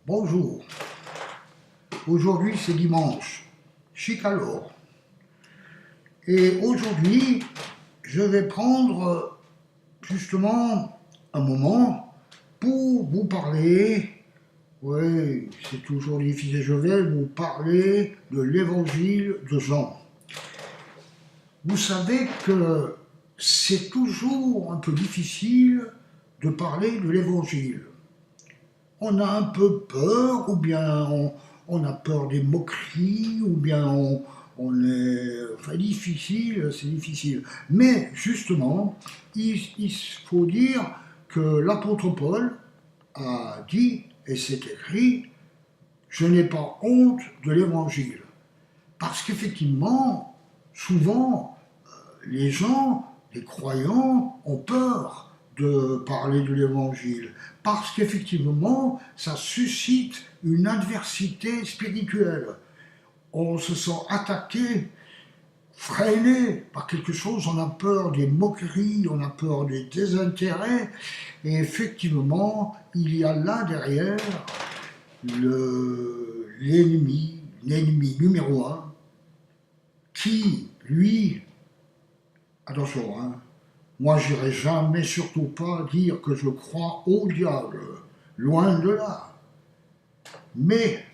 Bonjour, aujourd'hui c'est dimanche, chic alors. Et aujourd'hui, je vais prendre justement un moment pour vous parler, oui, c'est toujours difficile, je vais vous parler de l'évangile de Jean. Vous savez que c'est toujours un peu difficile de parler de l'évangile. On a un peu peur, ou bien on a peur des moqueries, ou bien on est... Enfin, difficile, c'est difficile. Mais justement, il faut dire que l'apôtre Paul a dit, et c'est écrit, « Je n'ai pas honte de l'évangile ». Parce qu'effectivement, souvent, les gens, les croyants, ont peur de parler de l'évangile, parce qu'effectivement, ça suscite une adversité spirituelle. On se sent attaqué, freiné par quelque chose, on a peur des moqueries, on a peur des désintérêts, et effectivement, il y a là derrière l'ennemi numéro un, qui, lui, attention, hein, moi j'irai jamais surtout pas dire que je crois au diable, loin de là. Mais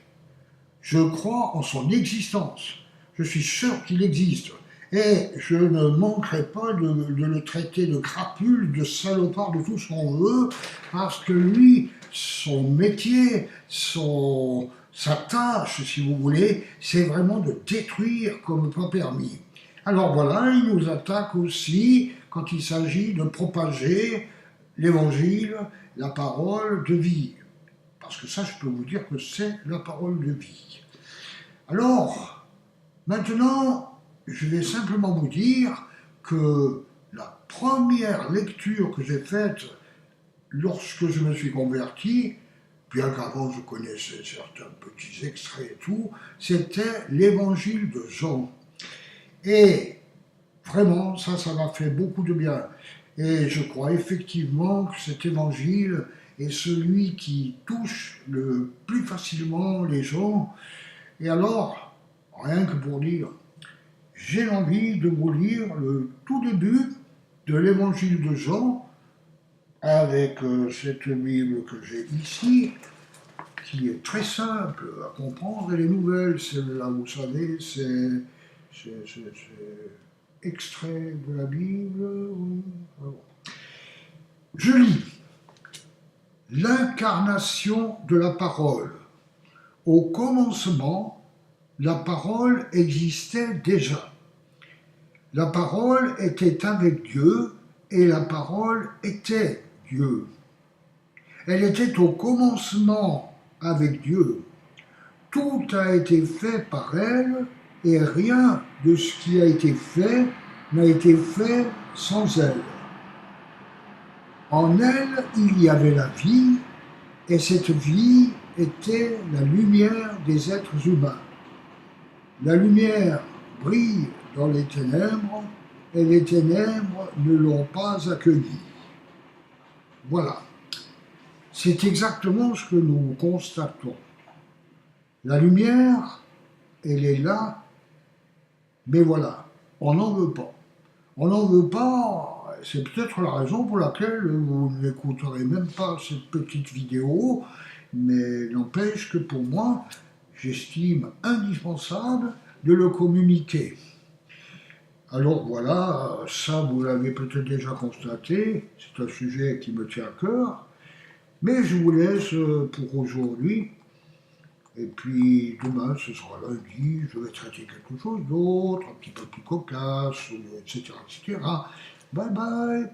je crois en son existence, je suis sûr qu'il existe. Et je ne manquerai pas de le traiter de crapule, de salopard, de tout ce qu'on veut, parce que lui, son métier, sa tâche, si vous voulez, c'est vraiment de détruire comme pas permis. Alors voilà, il nous attaque aussi quand il s'agit de propager l'évangile, la parole de vie. Parce que ça, je peux vous dire que c'est la parole de vie. Alors, maintenant, je vais simplement vous dire que la première lecture que j'ai faite lorsque je me suis converti, bien qu'avant je connaissais certains petits extraits et tout, c'était l'évangile de Jean. Et vraiment, ça m'a fait beaucoup de bien. Et je crois effectivement que cet évangile est celui qui touche le plus facilement les gens. Et alors, rien que pour dire, j'ai envie de vous lire le tout début de l'évangile de Jean, avec cette Bible que j'ai ici, qui est très simple à comprendre. Et les nouvelles, celle-là, vous savez, c'est extrait de la Bible. Je lis. L'incarnation de la parole. Au commencement, la parole existait déjà. La parole était avec Dieu et la parole était Dieu. Elle était au commencement avec Dieu. Tout a été fait par elle et rien de ce qui a été fait n'a été fait sans elle. En elle, il y avait la vie, et cette vie était la lumière des êtres humains. La lumière brille dans les ténèbres, et les ténèbres ne l'ont pas accueillie. Voilà. C'est exactement ce que nous constatons. La lumière, elle est là, mais voilà, on n'en veut pas. On n'en veut pas, c'est peut-être la raison pour laquelle vous n'écouterez même pas cette petite vidéo, mais n'empêche que pour moi, j'estime indispensable de le communiquer. Alors voilà, ça vous l'avez peut-être déjà constaté, c'est un sujet qui me tient à cœur, mais je vous laisse pour aujourd'hui. Et puis demain, ce sera lundi, je vais traiter quelque chose d'autre, un petit peu plus cocasse, etc., etc. Bye bye.